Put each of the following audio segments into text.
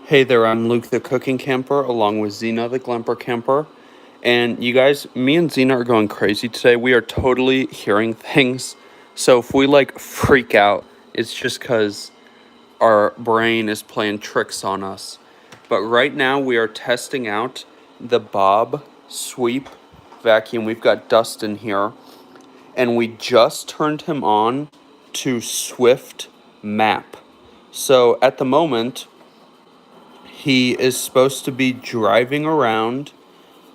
Hey there, I'm Luke the Cooking Camper along with Xena the Glamper Camper. And you guys, me and Xena are going crazy today. We are totally hearing things. So if we freak out, it's just because our brain is playing tricks on us. But right now we are testing out the Bobsweep Vacuum. We've got Dustin here. And we just turned him on to Swift Map. So at the moment, he is supposed to be driving around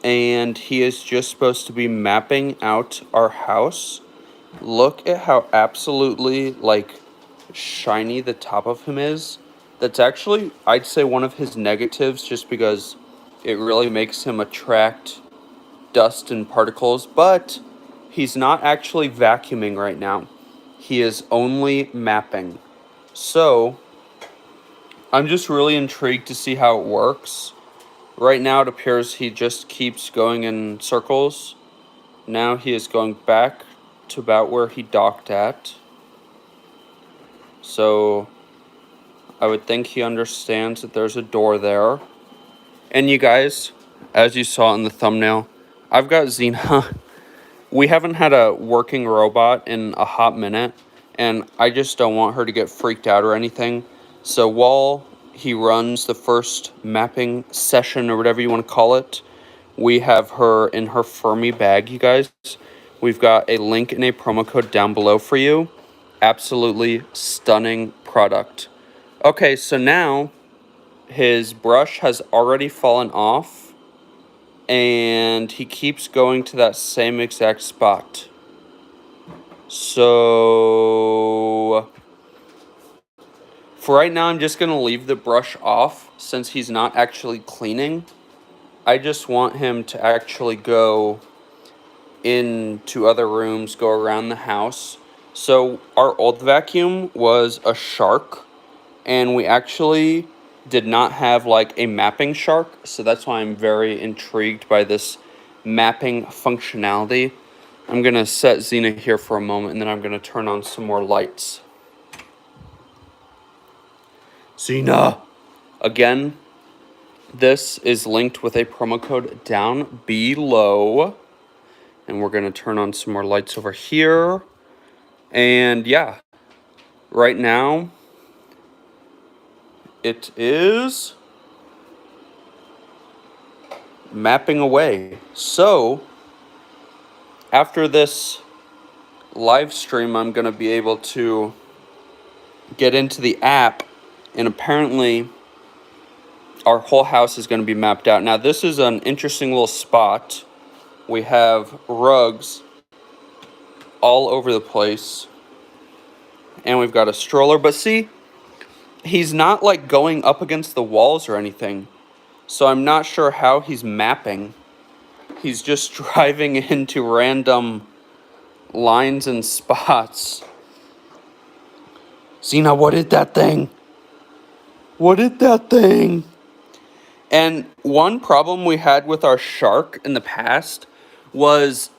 and he is just supposed to be mapping out our house. Look at how absolutely shiny the top of him is. That's actually, I'd say, one of his negatives just because it really makes him attract dust and particles, but he's not actually vacuuming right now. He is only mapping. So, I'm just really intrigued to see how it works. Right now it appears he just keeps going in circles. Now he is going back to about where he docked at. So I would think he understands that there's a door there. And you guys, as you saw in the thumbnail, I've got Xena. We haven't had a working robot in a hot minute, and I just don't want her to get freaked out or anything. So while he runs the first mapping session or whatever you want to call it, we have her in her Furme bag, you guys. We've got a link and a promo code down below for you. Absolutely stunning product. Okay, so now his brush has already fallen off, and he keeps going to that same exact spot. So for right now, I'm just going to leave the brush off since he's not actually cleaning. I just want him to actually go into other rooms, go around the house. So our old vacuum was a shark, and we actually did not have a mapping shark, so that's why I'm very intrigued by this mapping functionality. I'm going to set Xena here for a moment, and then I'm going to turn on some more lights. Xena! Again, this is linked with a promo code down below. And we're going to turn on some more lights over here. And yeah, right now, it is mapping away. So, after this live stream, I'm going to be able to get into the app, and apparently our whole house is going to be mapped out. Now, this is an interesting little spot. We have rugs all over the place, and we've got a stroller. But see, he's not going up against the walls or anything. So I'm not sure how he's mapping. He's just driving into random lines and spots. Xena, what is that thing? What is that thing? And one problem we had with our shark in the past was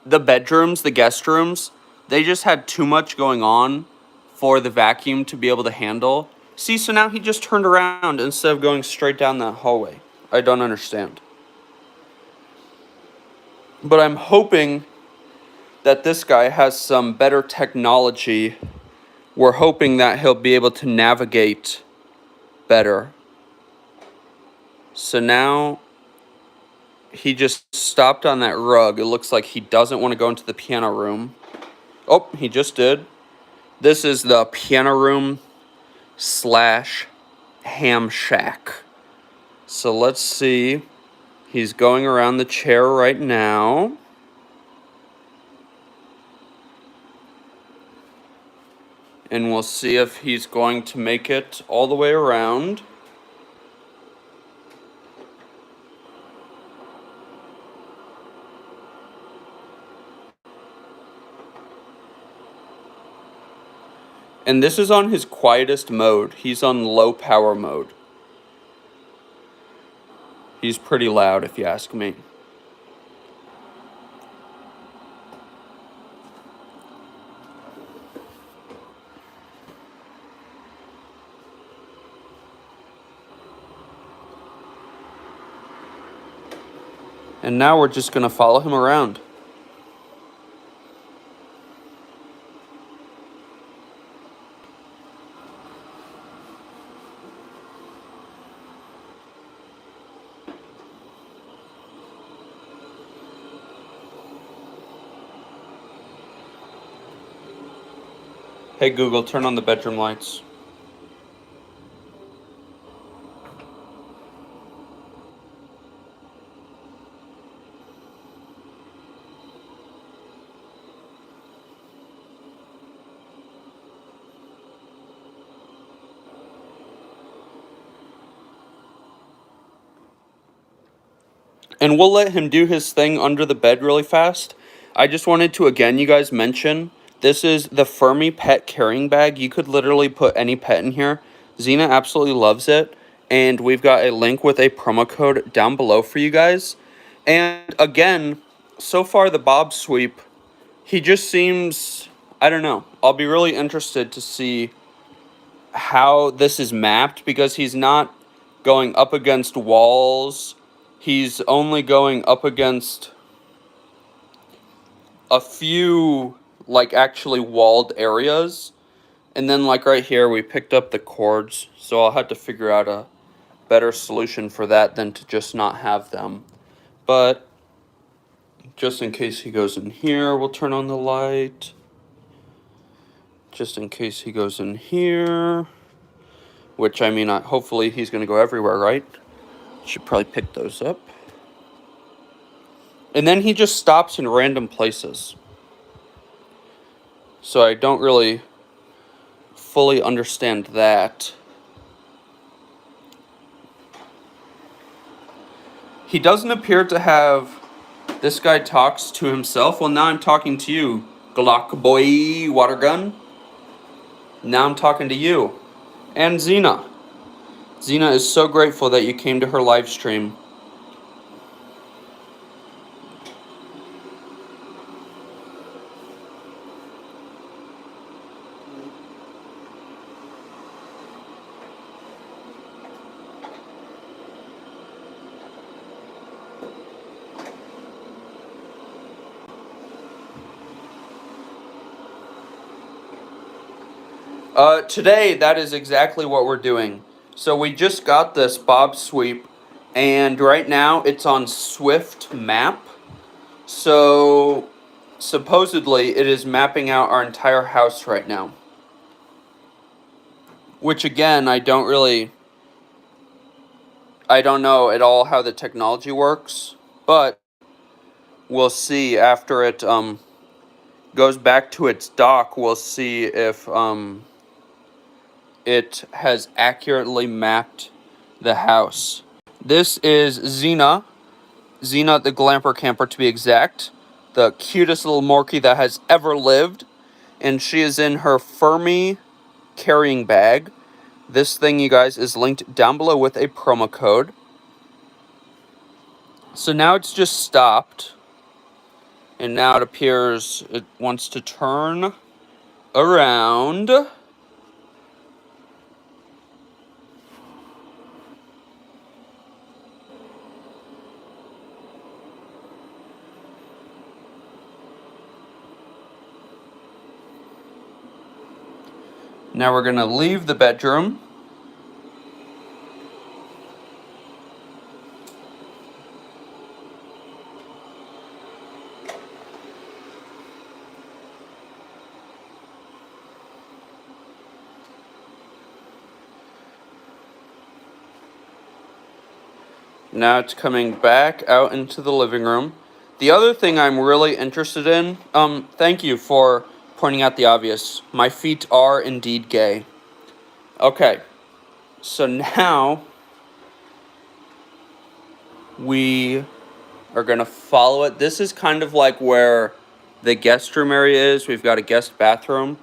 the bedrooms, the guest rooms. They just had too much going on for the vacuum to be able to handle. See, so now he just turned around instead of going straight down that hallway. I don't understand. But I'm hoping that this guy has some better technology. We're hoping that he'll be able to navigate better. So now he just stopped on that rug. It looks like he doesn't want to go into the piano room. Oh, he just did. This is the piano room / ham shack. So let's see. He's going around the chair right now. And we'll see if he's going to make it all the way around. And this is on his quietest mode. He's on low power mode. He's pretty loud, if you ask me. And now we're just gonna follow him around. Hey Google, turn on the bedroom lights. And we'll let him do his thing under the bed really fast. I just wanted to, again, you guys mention, this is the Furme pet carrying bag. You could literally put any pet in here. Xena absolutely loves it. And we've got a link with a promo code down below for you guys. And again, so far the Bobsweep, he just seems, I don't know. I'll be really interested to see how this is mapped, because he's not going up against walls. He's only going up against a few, like, actually walled areas. And then, like, right here, we picked up the cords. So I'll have to figure out a better solution for that than to just not have them. But just in case he goes in here, we'll turn on the light. Just in case he goes in here. Which, I mean, hopefully he's going to go everywhere, right? Should probably pick those up. And then he just stops in random places. So I don't really fully understand that. He doesn't appear to have... This guy talks to himself. Well, now I'm talking to you, Glock Boy Water Gun. Now I'm talking to you. And Xena. Xena is so grateful that you came to her live stream. Today, that is exactly what we're doing. So we just got this Bobsweep, and right now it's on Swift Map. So supposedly it is mapping out our entire house right now. Which again, I don't know at all how the technology works, but we'll see after it goes back to its dock. We'll see if it has accurately mapped the house. This is Xena the Glamper Camper to be exact, the cutest little Morkie that has ever lived, and she is in her Furme carrying bag. This thing, you guys, is linked down below with a promo code. So now it's just stopped, and now it appears it wants to turn around. Now we're going to leave the bedroom. Now it's coming back out into the living room. The other thing I'm really interested in, thank you for pointing out the obvious. My feet are indeed gay. Okay, so now we are going to follow it. This is kind of like where the guest room area is. We've got a guest bathroom,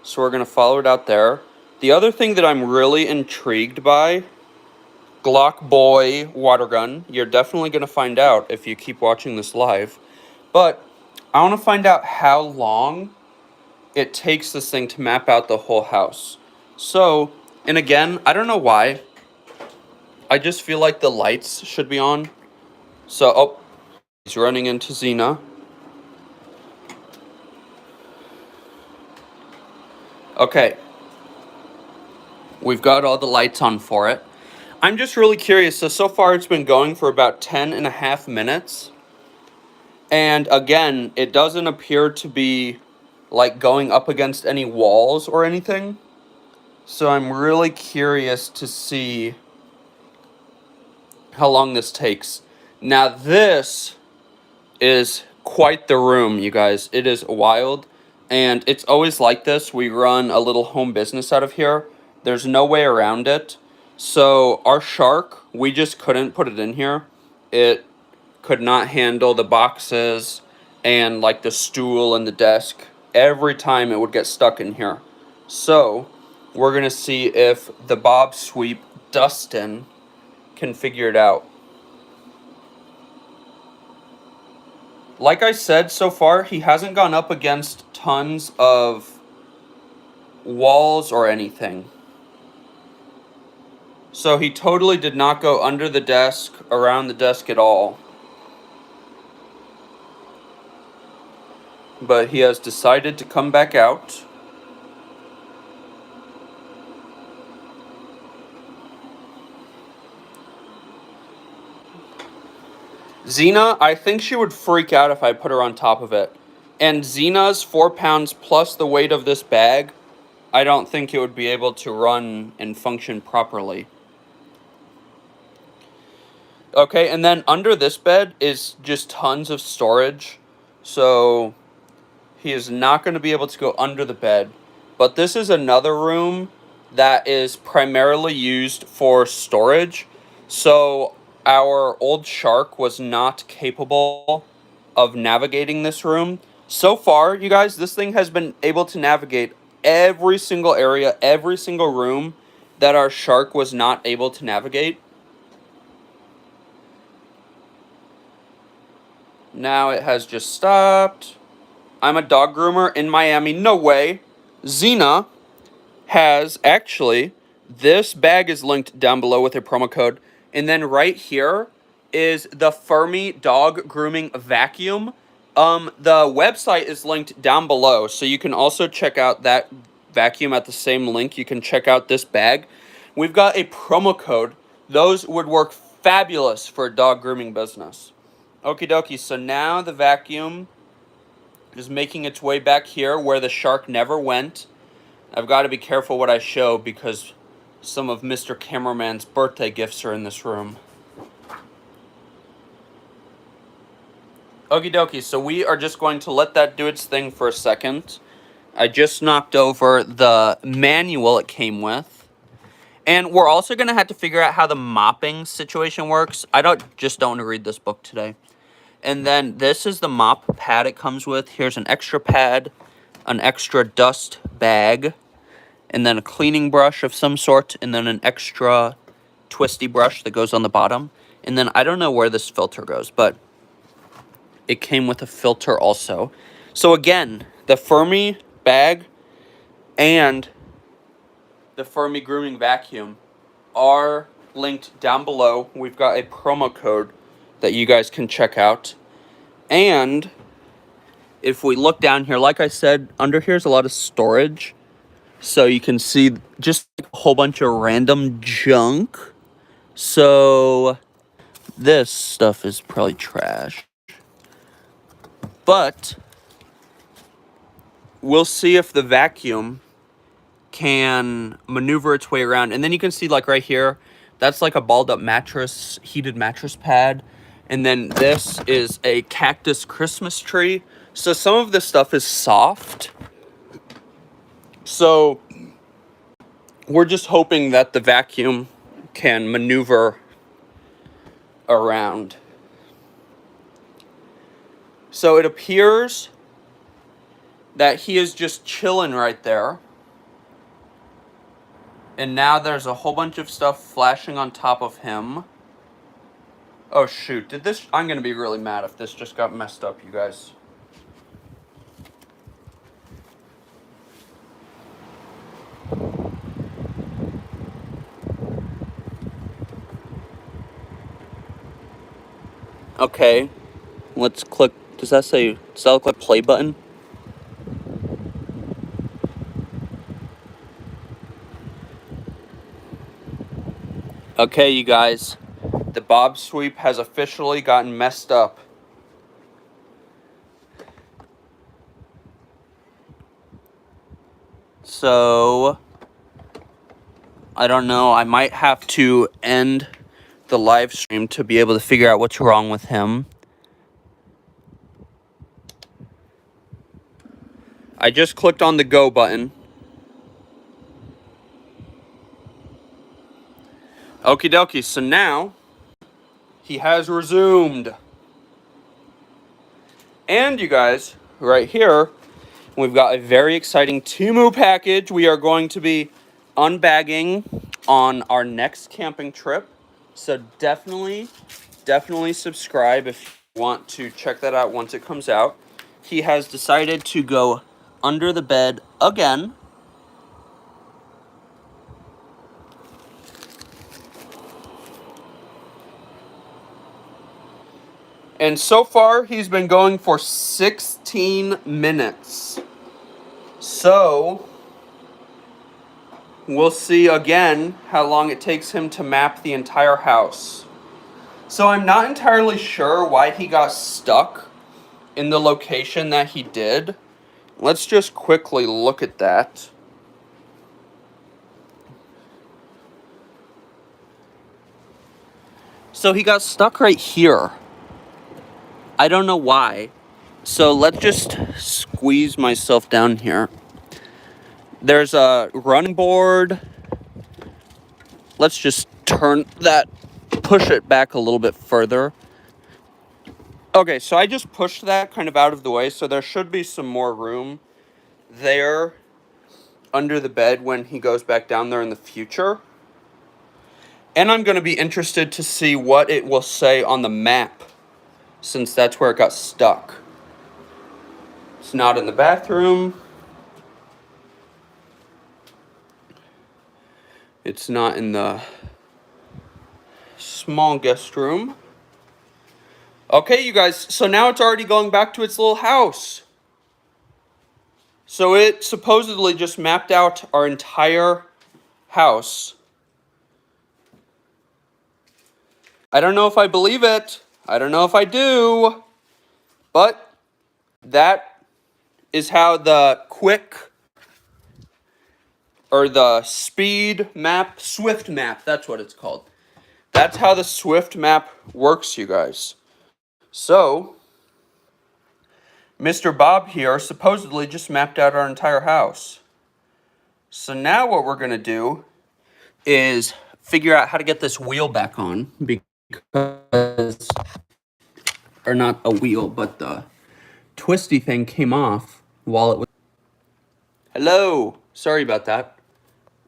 so we're going to follow it out there. The other thing that I'm really intrigued by, Glock Boy Water Gun, you're definitely going to find out if you keep watching this live, but I want to find out how long it takes this thing to map out the whole house. So, and again, I don't know why, I just feel like the lights should be on. So, oh, He's running into Xena. Okay. We've got all the lights on for it. I'm just really curious. So far it's been going for about 10.5 minutes. And again, it doesn't appear to be like going up against any walls or anything. So I'm really curious to see how long this takes. Now this is quite the room, you guys. It is wild. And it's always like this. We run a little home business out of here. There's no way around it. So our shark, we just couldn't put it in here. It could not handle the boxes and like the stool and the desk. Every time it would get stuck in here. So we're going to see if the Bobsweep Dustin can figure it out. Like I said, so far, he hasn't gone up against tons of walls or anything. So he totally did not go under the desk, around the desk at all. But he has decided to come back out. Xena, I think she would freak out if I put her on top of it. And Xena's 4 pounds plus the weight of this bag, I don't think it would be able to run and function properly. Okay, and then under this bed is just tons of storage. So he is not going to be able to go under the bed. But this is another room that is primarily used for storage. So our old shark was not capable of navigating this room. So far, you guys, this thing has been able to navigate every single area, every single room that our shark was not able to navigate. Now it has just stopped. I'm a dog groomer in Miami. No way. Xena has actually, this bag is linked down below with a promo code. And then right here is the Furme dog grooming vacuum. The website is linked down below. So you can also check out that vacuum at the same link. You can check out this bag. We've got a promo code. Those would work fabulous for a dog grooming business. Okie dokie, so now the vacuum is making its way back here where the shark never went. I've got to be careful what I show because some of Mr. Cameraman's birthday gifts are in this room. Okie dokie, so we are just going to let that do its thing for a second. I just knocked over the manual it came with. And we're also going to have to figure out how the mopping situation works. I don't want to read this book today. And then this is the mop pad it comes with. Here's an extra pad, an extra dust bag, and then a cleaning brush of some sort, and then an extra twisty brush that goes on the bottom. And then I don't know where this filter goes, but it came with a filter also. So again, the Furme bag and the Furme grooming vacuum are linked down below. We've got a promo code that you guys can check out. And if we look down here, like I said, under here is a lot of storage. So you can see just a whole bunch of random junk. So this stuff is probably trash. But we'll see if the vacuum can maneuver its way around. And then you can see like right here, that's like a balled up mattress, heated mattress pad. And then this is a cactus Christmas tree. So some of this stuff is soft. So we're just hoping that the vacuum can maneuver around. So it appears that he is just chilling right there. And now there's a whole bunch of stuff flashing on top of him. Oh shoot, did this... I'm gonna be really mad if this just got messed up, you guys. Okay. Let's click. Does that look like play button? Okay, you guys. The Bobsweep has officially gotten messed up. So, I don't know. I might have to end the live stream to be able to figure out what's wrong with him. I just clicked on the go button. Okie dokie, so now he has resumed. And you guys, right here, we've got a very exciting Temu package we are going to be unbagging on our next camping trip. So definitely subscribe if you want to check that out once it comes out. He has decided to go under the bed again. And so far, he's been going for 16 minutes. So, we'll see again how long it takes him to map the entire house. So I'm not entirely sure why he got stuck in the location that he did. Let's just quickly look at that. So he got stuck right here. I don't know why. So let's just squeeze myself down here. There's a running board. Let's just push it back a little bit further. Okay, so I just pushed that kind of out of the way, so there should be some more room there under the bed when he goes back down there in the future. And I'm going to be interested to see what it will say on the map, since that's where it got stuck. It's not in the bathroom. It's not in the small guest room. Okay, you guys, so now it's already going back to its little house. So it supposedly just mapped out our entire house. I don't know if I believe it. I don't know if I do. But that is how the speed map, Swift map, that's what it's called. That's how the Swift map works, you guys. So, Mr. Bob here supposedly just mapped out our entire house. So now what we're going to do is figure out how to get this wheel back on, because, or not a wheel, but the twisty thing came off while it was... Hello, sorry about that.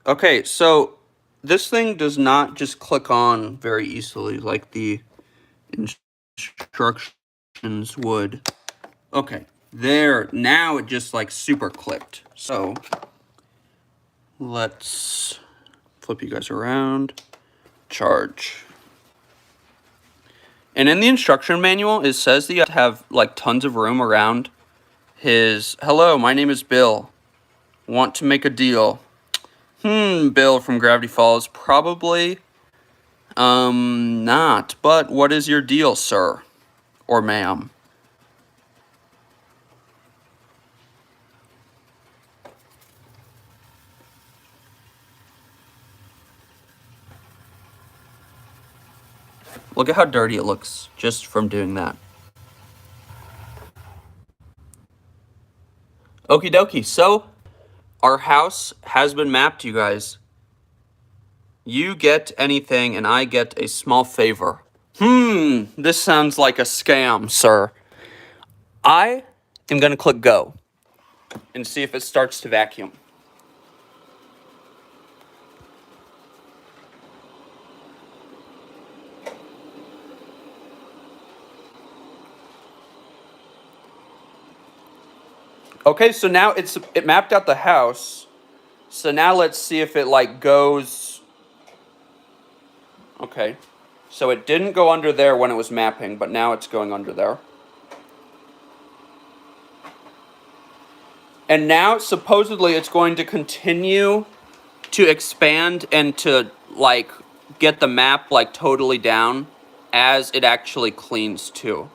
Okay, so this thing does not just click on very easily like the instructions would. Okay, there, now it just like super clicked. So let's flip you guys around. Charge. And in the instruction manual, it says that you have to have like tons of room around his... Hello, my name is Bill. Want to make a deal. Bill from Gravity Falls. Probably not. But what is your deal, sir? Or ma'am? Look at how dirty it looks just from doing that. Okie dokie. So, our house has been mapped, you guys. You get anything and I get a small favor. This sounds like a scam, sir. I am going to click go and see if it starts to vacuum. Okay, so now it mapped out the house. So now let's see if it like goes... Okay. So it didn't go under there when it was mapping, but now it's going under there. And now supposedly it's going to continue to expand and to like get the map like totally down as it actually cleans too.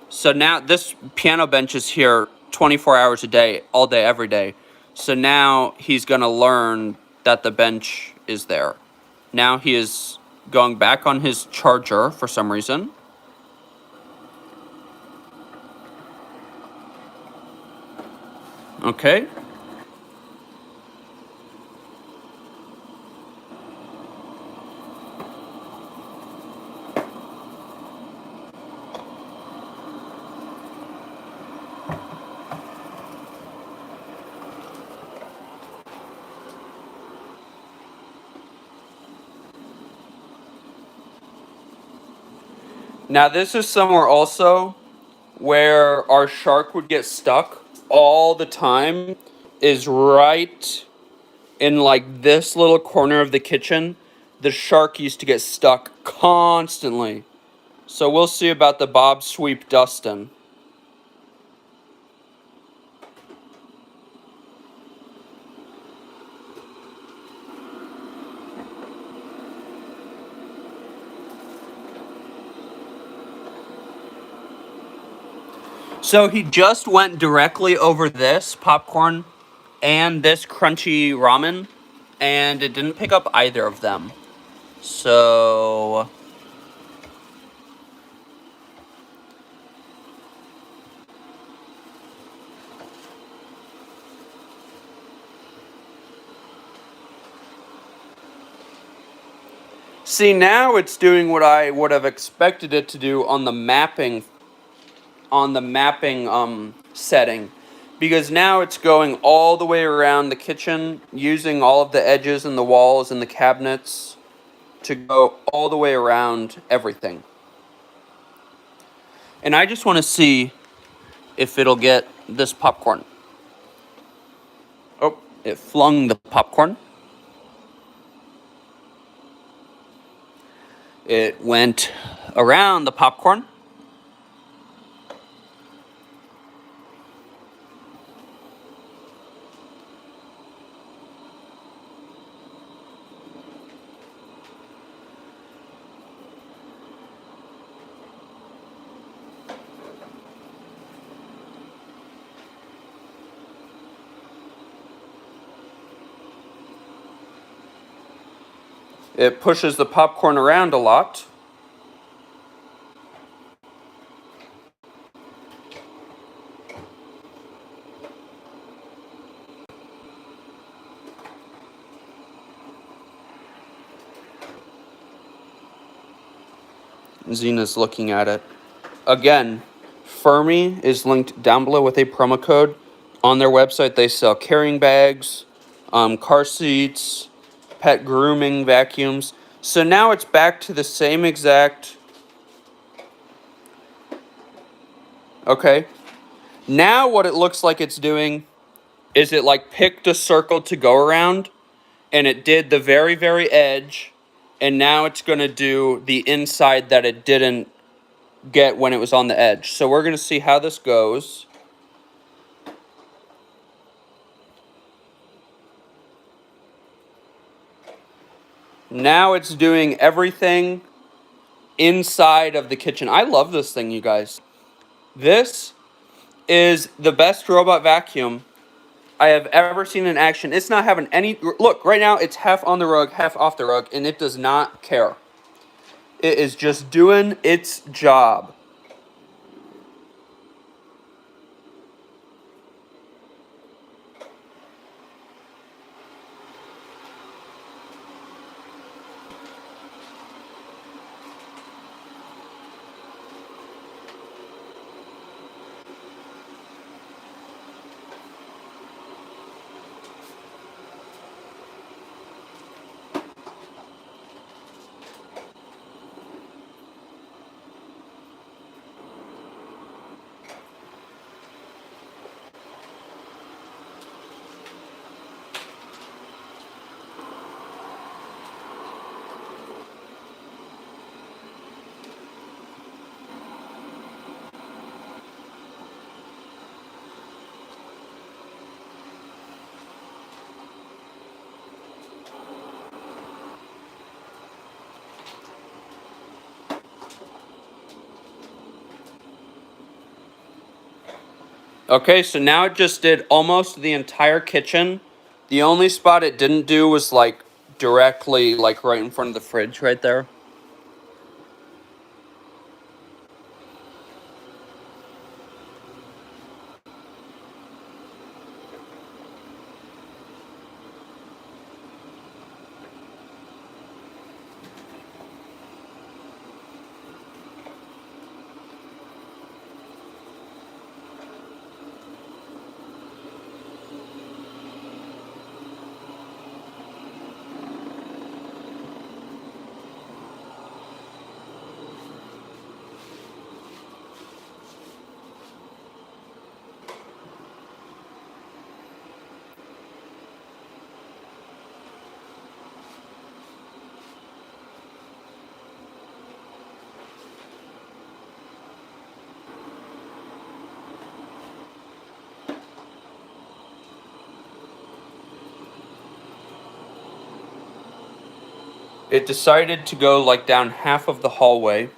So now this piano bench is here 24 hours a day, all day, every day. So now he's going to learn that the bench is there. Now he is going back on his charger for some reason. Okay. Now this is somewhere also where our shark would get stuck all the time, is right in like this little corner of the kitchen. The shark used to get stuck constantly. So we'll see about the Bobsweep Dustin. So he just went directly over this popcorn and this crunchy ramen, and it didn't pick up either of them. So see, now it's doing what I would have expected it to do on the mapping setting, because now it's going all the way around the kitchen using all of the edges and the walls and the cabinets to go all the way around everything. And I just want to see if it'll get this popcorn. Oh, it flung the popcorn. It went around the popcorn. It pushes the popcorn around a lot. Zena's looking at it. Again, Furme is linked down below with a promo code. On their website, they sell carrying bags, car seats, pet grooming vacuums. So now it's back to the same exact... Okay. Now what it looks like it's doing is it like picked a circle to go around, and it did the very, very edge, and now it's going to do the inside that it didn't get when it was on the edge. So we're going to see how this goes. Now it's doing everything inside of the kitchen. I love this thing, you guys. This is the best robot vacuum I have ever seen in action. It's not having any... Look, right now it's half on the rug, half off the rug, and it does not care. It is just doing its job. Okay, so now it just did almost the entire kitchen. The only spot it didn't do was like directly like right in front of the fridge right there. It decided to go like down half of the hallway.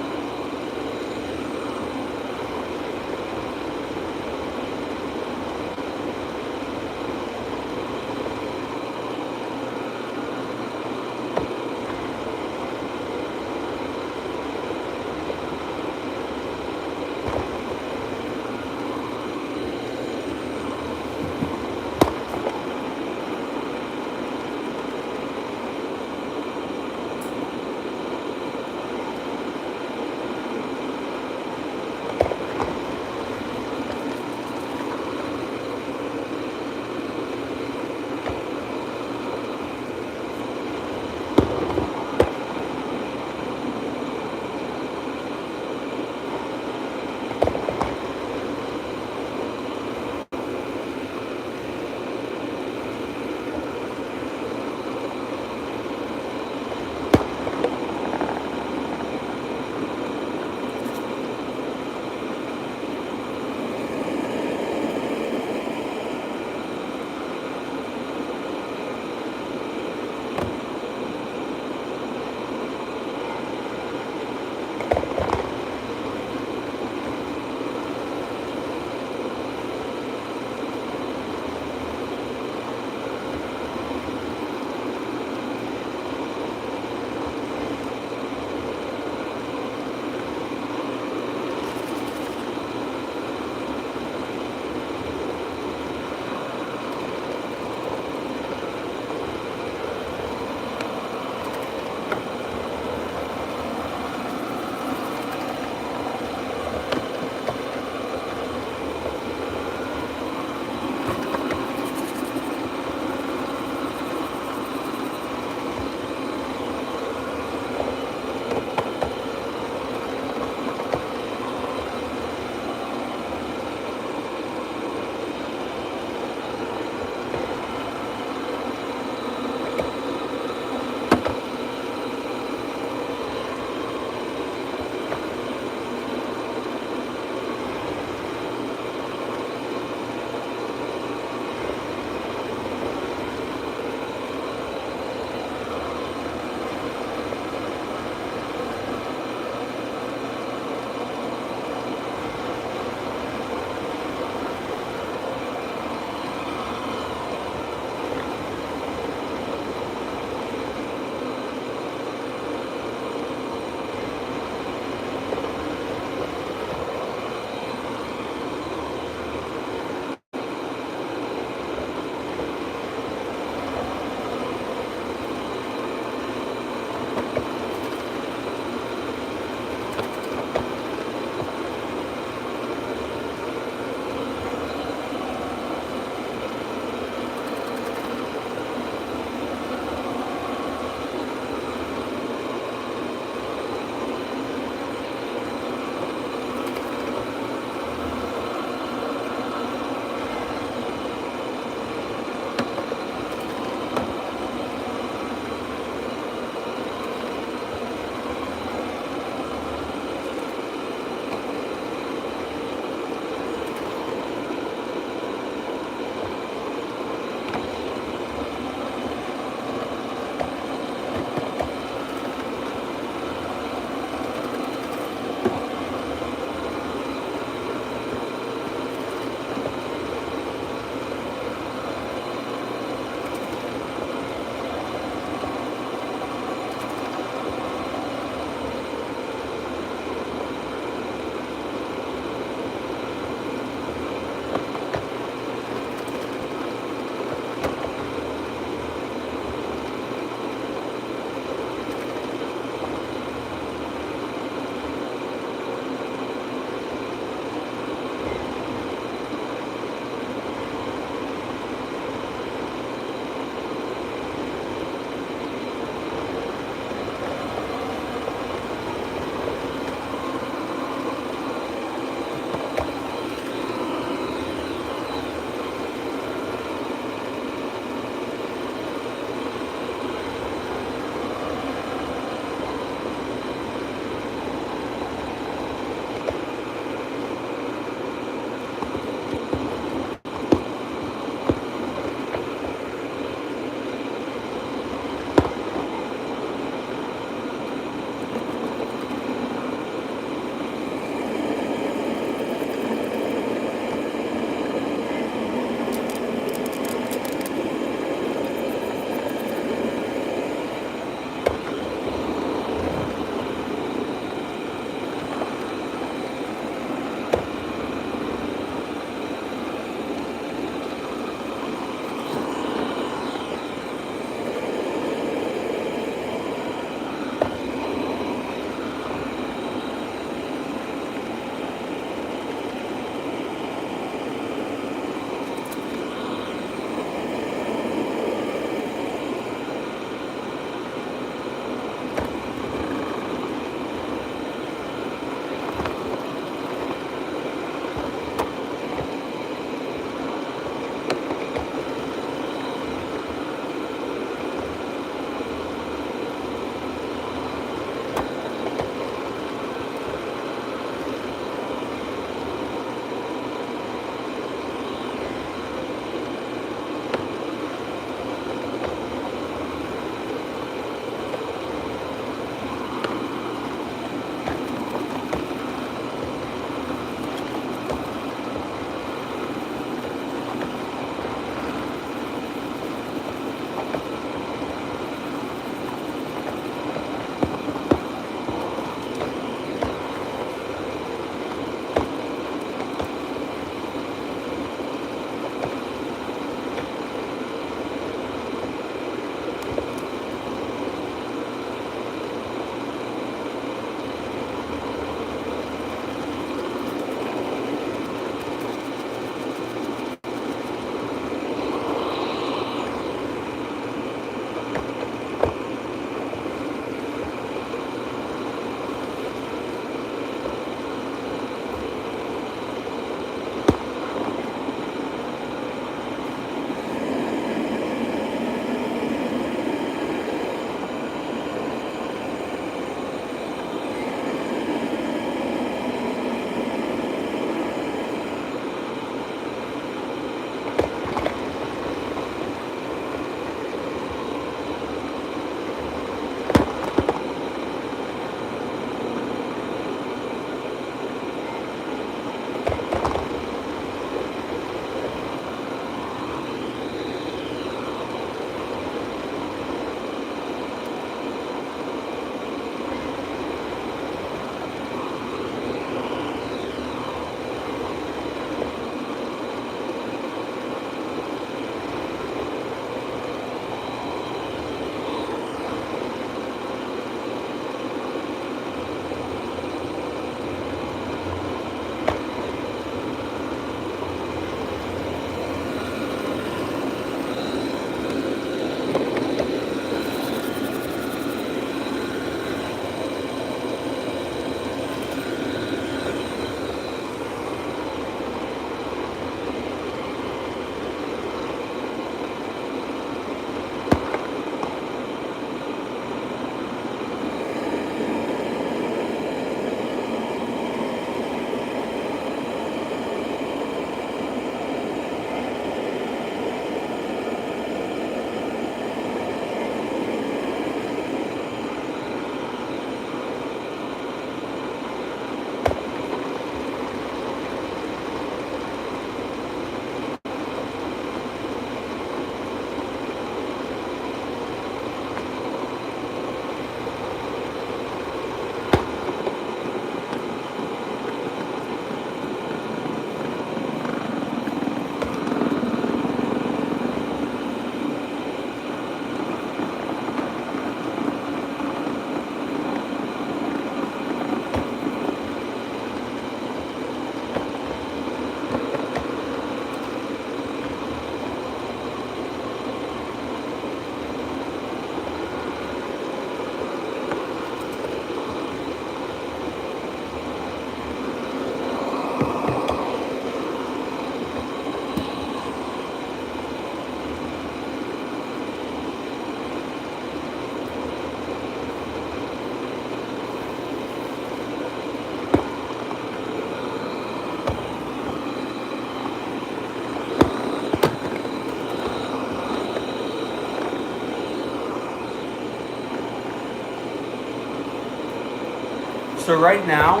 So right now,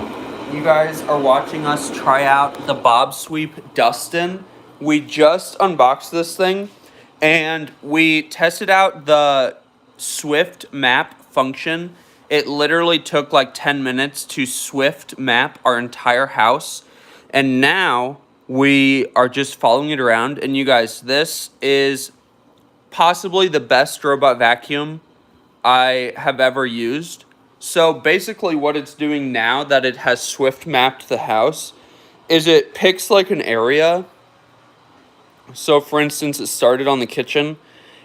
you guys are watching us try out the Bobsweep Dustin. We just unboxed this thing, and we tested out the Swift map function. It literally took like 10 minutes to Swift map our entire house. And now we are just following it around. And you guys, this is possibly the best robot vacuum I have ever used. So basically what it's doing now that it has Swift mapped the house is it picks like an area. So for instance, it started on the kitchen.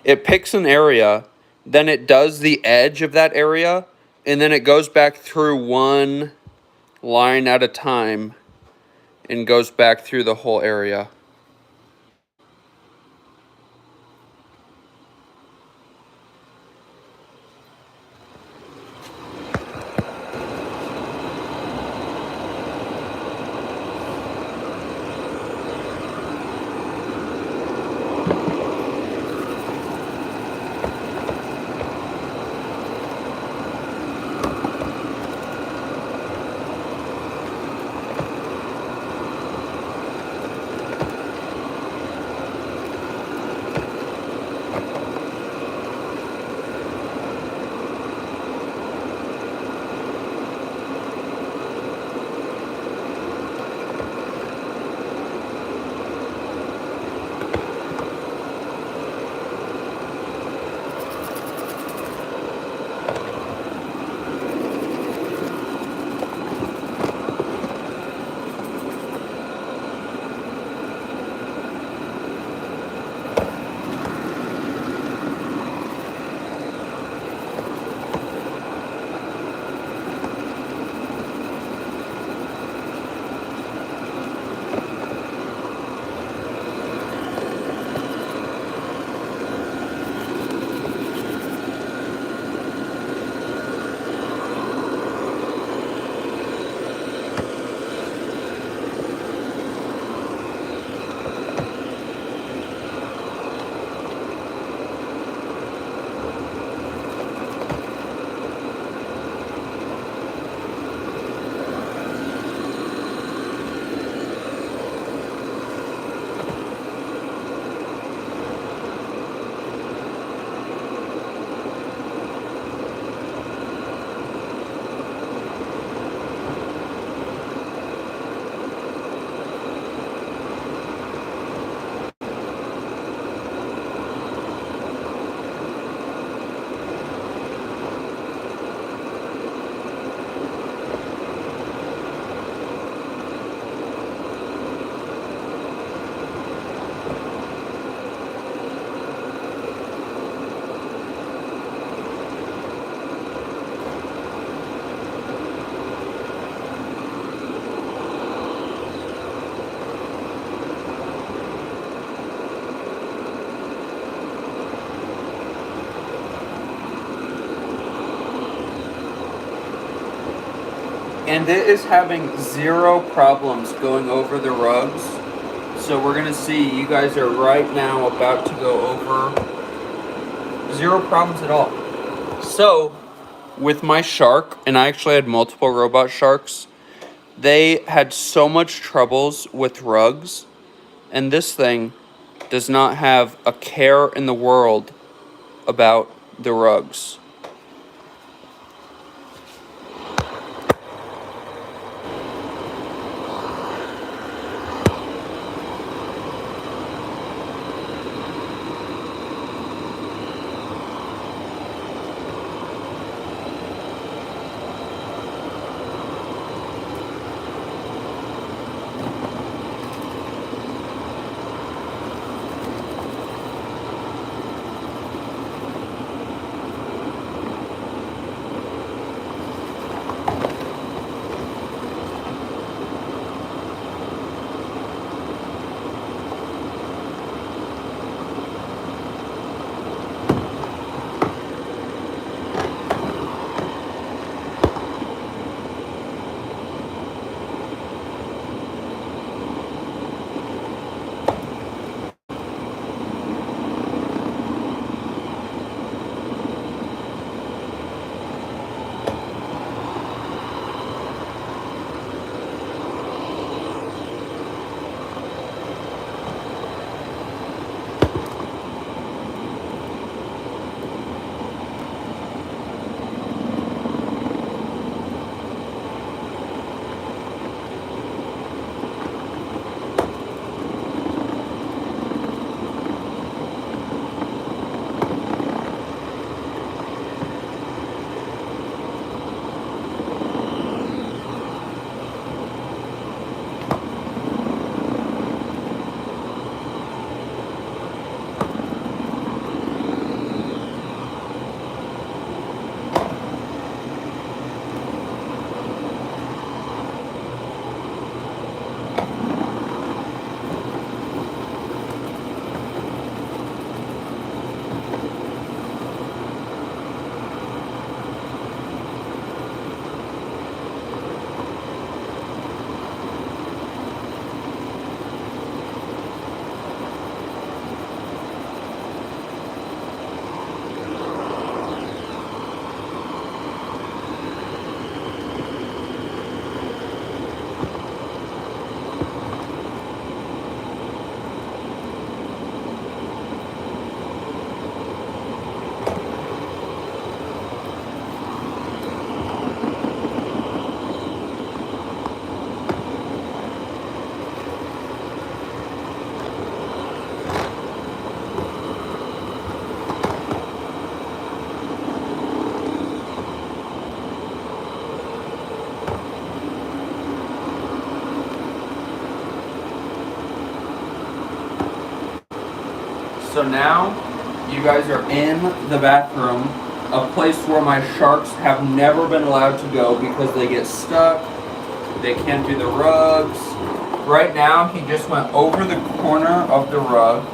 It picks an area, then it does the edge of that area, and then it goes back through one line at a time and goes back through the whole area. And it is having zero problems going over the rugs. So we're gonna see, you guys are right now about to go over. Zero problems at all. So, with my shark, and I actually had multiple robot sharks, they had so much troubles with rugs, and this thing does not have a care in the world about the rugs. So now you guys are in the bathroom, a place where my sharks have never been allowed to go because they get stuck, they can't do the rugs. Right now he just went over the corner of the rug.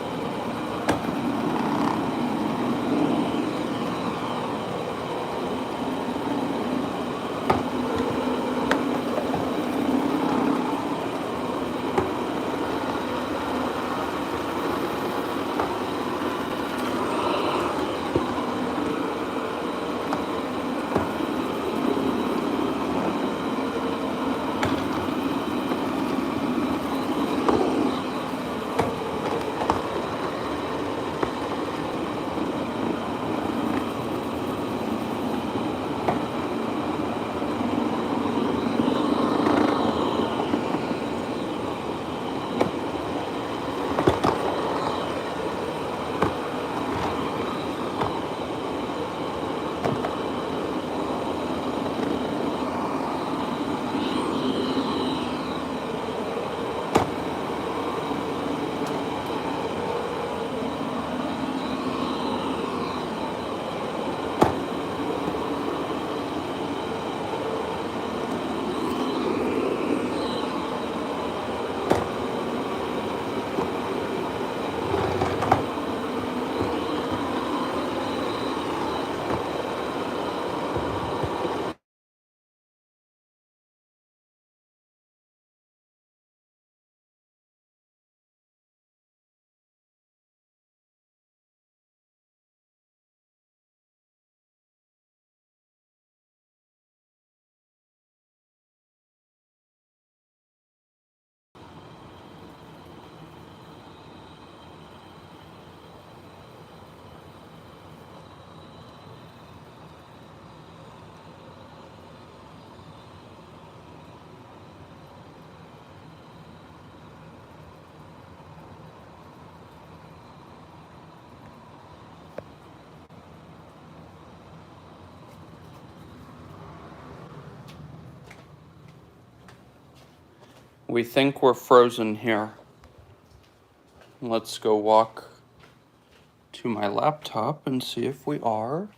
We think we're frozen here. Let's go walk to my laptop and see if we are.